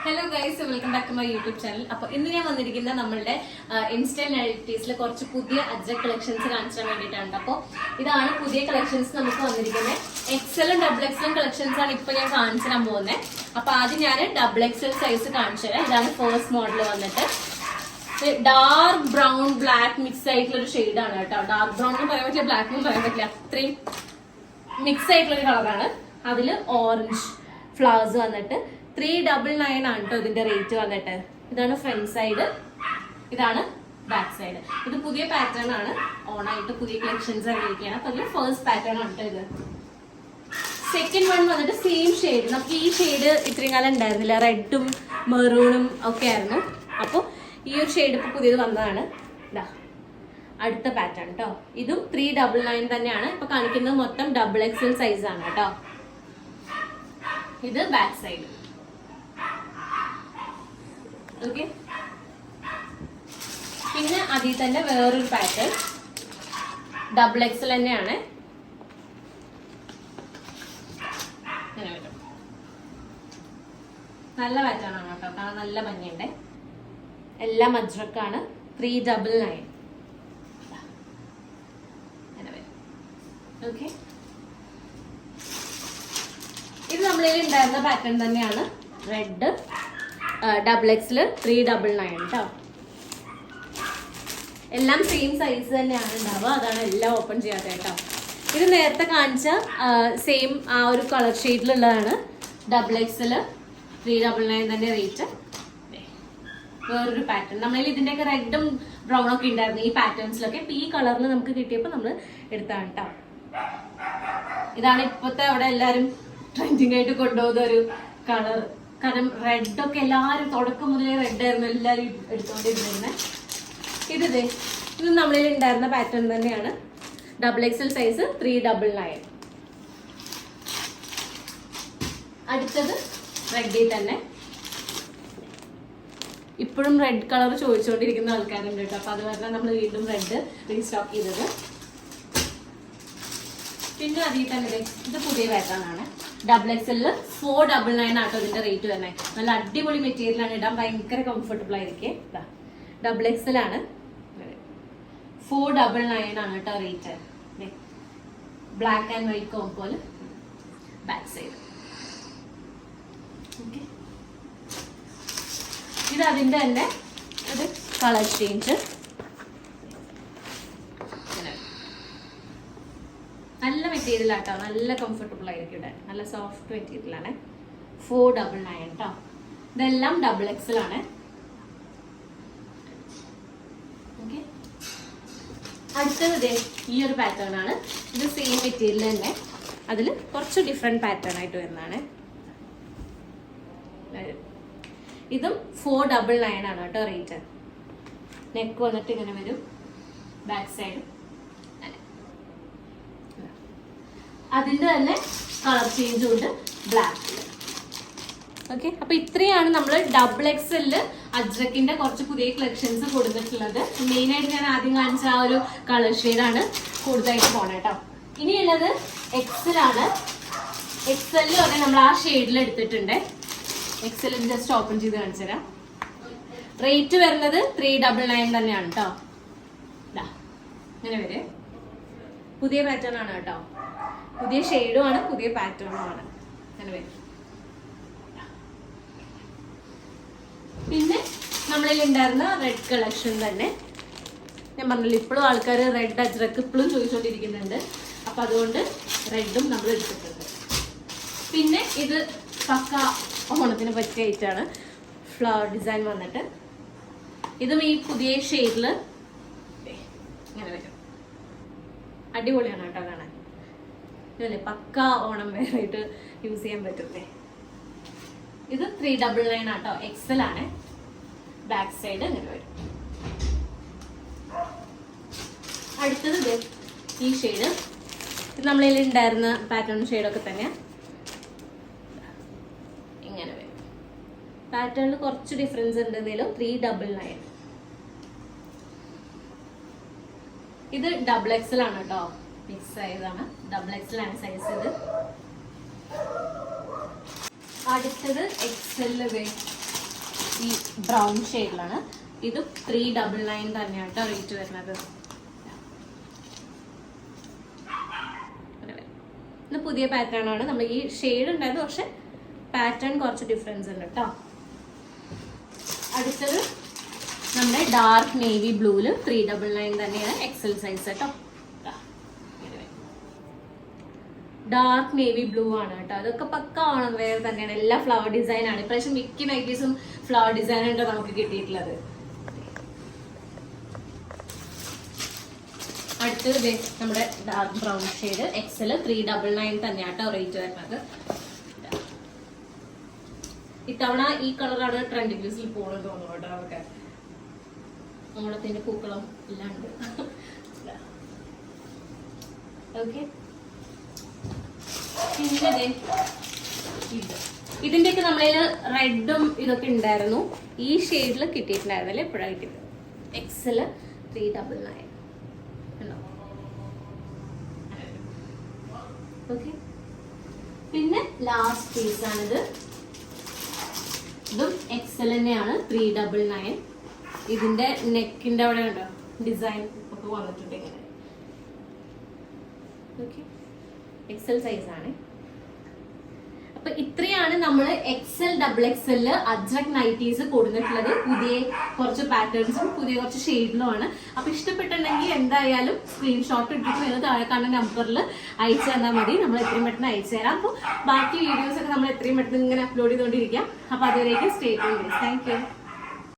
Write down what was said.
Hello guys, welcome back to my YouTube channel. അപ്പോൾ ഇന്ന് ഞാൻ വന്നിരിക്കുന്ന നമ്മളുടെ ഇൻസ്റ്റന്റ് നൈറ്റീസിൽ കുറച്ച് പുതിയ അജ്രക് കളക്ഷൻസ് കാണിച്ചാൻ വേണ്ടിയിട്ടാണ്. അപ്പോൾ ഇതാണ് പുതിയ കളക്ഷൻസ് നമുക്ക് വന്നിരിക്കുന്നത്. എക്സലും ഡബിൾ എക്സലും കളക്ഷൻസ് ആണ് ഇപ്പൊ ഞാൻ കാണിച്ചു തരാൻ പോകുന്നത്. അപ്പൊ ആദ്യം ഞാൻ ഡബിൾ എക്സൽ സൈസ് കാണിച്ചു തരാം. ഇതാണ് ഫസ്റ്റ് മോഡൽ വന്നിട്ട്. ഡാർക്ക് ബ്രൗൺ ബ്ലാക്ക് മിക്സ് ആയിട്ടുള്ള ഒരു ഷെയ്ഡാണ് കേട്ടോ. ഡാർക്ക് ബ്രൗൺ എന്ന് പറയാൻ പറ്റില്ല, ബ്ലാക്ക് എന്ന് പറയാൻ പറ്റില്ല, അത്രയും മിക്സ് ആയിട്ടുള്ള ഒരു കളറാണ്. അതിൽ ഓറഞ്ച് ഫ്ലവേഴ്സ് വന്നിട്ട് 399 ആണ് കേട്ടോ ഇതിന്റെ റേറ്റ് വന്നിട്ട്. ഇതാണ് ഫ്രണ്ട് സൈഡ്, ഇതാണ് ബാക്ക് സൈഡ്. ഇത് പുതിയ പാറ്റേൺ ആണ്, ഓണായിട്ട് പുതിയ കളക്ഷൻസ് ഇറങ്ങിയിരിക്കുകയാണ്. അപ്പൊ അതിൽ ഫസ്റ്റ് പാറ്റേൺ ആണ് കേട്ടോ ഇത്. സെക്കൻഡ് വൺ വന്നിട്ട് സെയിം ഷെയ്ഡ്. നമുക്ക് ഈ ഷെയ്ഡ് ഇത്രയും കാലം ഉണ്ടായിരുന്നില്ല, റെഡും മെറൂണും ഒക്കെ ആയിരുന്നു. അപ്പോൾ ഈ ഒരു ഷെയ്ഡ് ഇപ്പൊ പുതിയത് വന്നതാണ്. ഇതാ അടുത്ത പാറ്റേൺ കേട്ടോ. ഇതും 399 തന്നെയാണ്. ഇപ്പൊ കാണിക്കുന്നത് മൊത്തം ഡബിൾ എക്സൽ സൈസ് ആണ് കേട്ടോ. ഇത് ബാക്ക് സൈഡ്. ഓക്കെ, പിന്നെ അതിൽ തന്നെ വേറൊരു പാറ്റേൺ ഡബിൾ എക്സൽ തന്നെയാണ്. നല്ല പാറ്റേൺ ആണ് കേട്ടോ, കാണാൻ നല്ല ഭംഗിയുണ്ട്. എല്ലാം അജ്രക്കാണ്. 399. ഓക്കെ, ഇത് നമ്മളിൽ ഉണ്ടായിരുന്ന പാറ്റേൺ തന്നെയാണ്. റെഡ് ഡബിൾ എക്സിൽ 399 കേട്ടോ. എല്ലാം സെയിം സൈസ് തന്നെയാണ് ഉണ്ടാവുക, അതാണ് എല്ലാം ഓപ്പൺ ചെയ്യാത്ത കേട്ടോ. ഇത് നേരത്തെ കാണിച്ച സെയിം ആ ഒരു കളർ ഷെയ്ഡിലുള്ളതാണ്. ഡബിൾ എക്സിൽ 399 തന്നെ റേറ്റ്. വേറൊരു പാറ്റേൺ നമ്മളിൽ ഇതിൻ്റെയൊക്കെ റെഡും ബ്രൗൺ ഒക്കെ ഉണ്ടായിരുന്നു ഈ പാറ്റേൺസിലൊക്കെ. ഇപ്പം ഈ കളറിൽ നമുക്ക് കിട്ടിയപ്പോൾ നമ്മൾ എടുത്താണ് കേട്ടോ. ഇതാണ് ഇപ്പോഴത്തെ അവിടെ എല്ലാവരും ട്രെൻഡിങ് ആയിട്ട് കൊണ്ടുപോകുന്ന ഒരു കളർ. കാരണം റെഡൊക്കെ എല്ലാവരും തുടക്കം മുതലേ റെഡായിരുന്നു എല്ലാവരും എടുത്തോണ്ടിരുന്നത്. ഇത് നമ്മളിൽ ഉണ്ടായിരുന്ന പാറ്റേൺ തന്നെയാണ്. Double XL size 399. അടുത്തത് റെഡിൽ തന്നെ. ഇപ്പോഴും റെഡ് കളർ ചോദിച്ചുകൊണ്ടിരിക്കുന്ന ആൾക്കാരുണ്ട് കേട്ടോ. അപ്പൊ അത് കാരണം നമ്മൾ വീണ്ടും റെഡ് റീസ്റ്റോക്ക് ചെയ്തത്. പിന്നെ അതിൽ തന്നെ ഇത് പുതിയ പാറ്റേൺ ആണ്. ഡബിൾ എക്സലിൽ 499 ആട്ടോ ഇതിന്റെ റേറ്റ് തന്നെ. നല്ല അടിപൊളി മെറ്റീരിയൽ ആണ്, ഇടാൻ ഭയങ്കര കംഫർട്ടബിൾ ആയിരിക്കും. ഡബിൾ എക്സൽ ആണ്, 499 ആണ് കേട്ടോ റേറ്റ്. ബ്ലാക്ക് ആൻഡ് വൈറ്റ് കോംബോല് ബാക്ക് സൈഡ്. ഇത് അതിന്റെ തന്നെ ഒരു കളർ ചേഞ്ച്. നല്ല മെറ്റീരിയൽ ആട്ടോ, നല്ല കംഫർട്ടബിൾ ആയിരിക്കും ഇടാൻ. നല്ല സോഫ്റ്റ് മെറ്റീരിയൽ ആണ്. 499 കേട്ടോ. ഇതെല്ലാം ഡബിൾ എക്സൽ ആണ്. ഓക്കെ, അടുത്തത് ഈ ഒരു പാറ്റേൺ ആണ്. ഇത് സെയിം മെറ്റീരിയൽ തന്നെ, അതിൽ കുറച്ച് ഡിഫറെന്റ് പാറ്റേൺ ആയിട്ട് വരുന്നതാണ്. ഇതും 499 ആണ് കേട്ടോ റേറ്റ്. നെക്ക് വന്നിട്ട് ഇങ്ങനെ വരും, ബാക്ക് സൈഡ്. അതിന്റെ തന്നെ കളർ ചേഞ്ചും ഉണ്ട് ബ്ലാക്കിൽ. ഓക്കെ, അപ്പൊ ഇത്രയാണ് നമ്മൾ ഡബിൾ എക്സലില് അജ്രക്കിന്റെ കുറച്ച് പുതിയ കളക്ഷൻസ് കൊടുത്തിട്ടുള്ളത്. മെയിൻ ആയിട്ട് ഞാൻ ആദ്യം കാണിച്ച ആ ഒരു കളർ ഷെയ്ഡാണ് കൂടുതലായിട്ട് പോണേ കേട്ടോ. ഇനിയുള്ളത് എക്സൽ ആണ്. എക്സലിൽ ഒക്കെ നമ്മൾ ആ ഷെയ്ഡിൽ എടുത്തിട്ടുണ്ട്. എക്സലിൽ ജസ്റ്റ് ഓപ്പൺ ചെയ്ത് കാണിച്ചു തരാം. റേറ്റ് വരുന്നത് 399 തന്നെയാണ് കേട്ടോ. ഇങ്ങനെ വരെ പുതിയ പാറ്റേൺ ആണ് കേട്ടോ. പുതിയ ഷെയ്ഡും ആണ്, പുതിയ പാറ്റേണും ആണ്. അങ്ങനെ വരും. പിന്നെ നമ്മളിൽ ഉണ്ടായിരുന്ന റെഡ് കളക്ഷൻ തന്നെ. ഞാൻ പറഞ്ഞില്ല, ഇപ്പോഴും ആൾക്കാർ റെഡ് അജ്രക്ക് ഇപ്പോഴും ചോദിച്ചുകൊണ്ടിരിക്കുന്നുണ്ട്. അപ്പൊ അതുകൊണ്ട് റെഡും നമ്മൾ എടുത്തിട്ടുണ്ട്. പിന്നെ ഇത് പക്ക ഓണത്തിന് പറ്റിയ ഐറ്റാണ്. ഫ്ലവർ ഡിസൈൻ വന്നിട്ട് ഇതും ഈ പുതിയ ഷെയ്ഡിൽ ഇങ്ങനെ വരും. അടിപൊളിയാണ് കേട്ടോ കാണാൻ. ഇതല്ലേ പക്ക ഓണം വേറായിട്ട് യൂസ് ചെയ്യാൻ പറ്റുമല്ലേ. ഇത് 399 ആട്ടോ. എക്സൽ ആണ്. ബാക്ക് സൈഡ് ഇങ്ങനെ വരും. അടുത്തത് ഈ ഷെയ്ഡ്. ഇത് നമ്മളിൽ ഉണ്ടായിരുന്ന പാറ്റേൺ ഷെയ്ഡൊക്കെ തന്നെ ഇങ്ങനെ വരും. പാറ്റേണിൽ കുറച്ച് ഡിഫറൻസ് ഉണ്ടെങ്കിലും 399. ഇത് ഡബിൾ എക്സൽ ആണ് കേട്ടോ. മിക്സ് സൈസാണ്, ഡബിൾ എക്സൽ ആണ് സൈസ്. ഇത് അടുത്തത് എക്സൽ ഈ ബ്രൗൺ ഷെയ്ഡിലാണ്. ഇത് 399 തന്നെയാണ് കേട്ടോ റേറ്റ് വരുന്നത്. ഇത് പുതിയ പാറ്റേൺ ആണ്. നമ്മൾ ഈ ഷെയ്ഡ് ഉണ്ടായത്, പക്ഷെ പാറ്റേൺ കുറച്ച് ഡിഫറൻസ് ഉണ്ട് കേട്ടോ. അടുത്തത് നമ്മുടെ ഡാർക്ക് നേവി ബ്ലൂല് 399 തന്നെയാണ്, എക്സൽ സൈസ് കേട്ടോ. ഡാർക്ക് നേവി ബ്ലൂ ആണ് കേട്ടോ. അതൊക്കെ പക്ക ഓണം വെയർ തന്നെയാണ്. എല്ലാ ഫ്ലവർ ഡിസൈൻ ആണ്. ഇപ്രാവശ്യം മിക്ക നൈറ്റീസും ഫ്ലവർ ഡിസൈൻ ഉണ്ട് നമുക്ക് കിട്ടിയിട്ടുള്ളത്. അടുത്തത് നമ്മുടെ ഡാർക്ക് ബ്രൗൺ ഷെയ്ഡ് എക്സൽ 399 തന്നെയാട്ടോ റേറ്റ് വരുന്നത്. ഇത്തവണ ഈ കളറാണ് ട്രെൻഡിങ് ലിസ്റ്റിൽ പോകുന്നത് തോന്നുന്നു കേട്ടോ. നമുക്ക് ഓണത്തിന്റെ പൂക്കളം എല്ലാം ഉണ്ട്. ഓക്കെ, പിന്നെ ഇതിന്റെയൊക്കെ നമ്മളെ റെഡും ഇതൊക്കെ ഉണ്ടായിരുന്നു. ഈ ഷെയ്ഡിൽ കിട്ടിയിട്ടുണ്ടായിരുന്നല്ലേ, എപ്പോഴാണ് കിട്ടിയത്. എക്സൽ 399. ഓക്കെ, പിന്നെ ലാസ്റ്റ് പീസ് ആണിത്. ഇതും എക്സൽ തന്നെയാണ്, 399. ഇതിന്റെ നെക്കിന്റെ അവിടെ ഉണ്ടോ ഡിസൈൻ ഒക്കെ വന്നിട്ടുണ്ട് ഇങ്ങനെ. ഓക്കെ, എക്സൽ സൈസ് ആണ്. അപ്പൊ ഇത്രയാണ് നമ്മൾ XL double XL ajrak nighties കൊടുത്തിട്ടുള്ളത്. പുതിയ കുറച്ച് പാറ്റേൺസും പുതിയ കുറച്ച് ഷെയ്ഡിലുമാണ്. അപ്പൊ ഇഷ്ടപ്പെട്ടിട്ടുണ്ടെങ്കിൽ എന്തായാലും സ്ക്രീൻഷോട്ട് ഇട്ടിട്ട് നിങ്ങൾ താഴെ കാണുന്ന നമ്പറിൽ അയച്ചു തന്നാൽ മതി. നമ്മൾ എത്രയും പെട്ടെന്ന് അയച്ചു തരാം. അപ്പോൾ ബാക്കി വീഡിയോസ് ഒക്കെ നമ്മൾ എത്രയും പെട്ടെന്ന് ഇങ്ങനെ അപ്ലോഡ് ചെയ്തുകൊണ്ടിരിക്കാം. അപ്പൊ അതുവരേക്കും സ്റ്റേ ട്യൂൺഡ്. Thank you.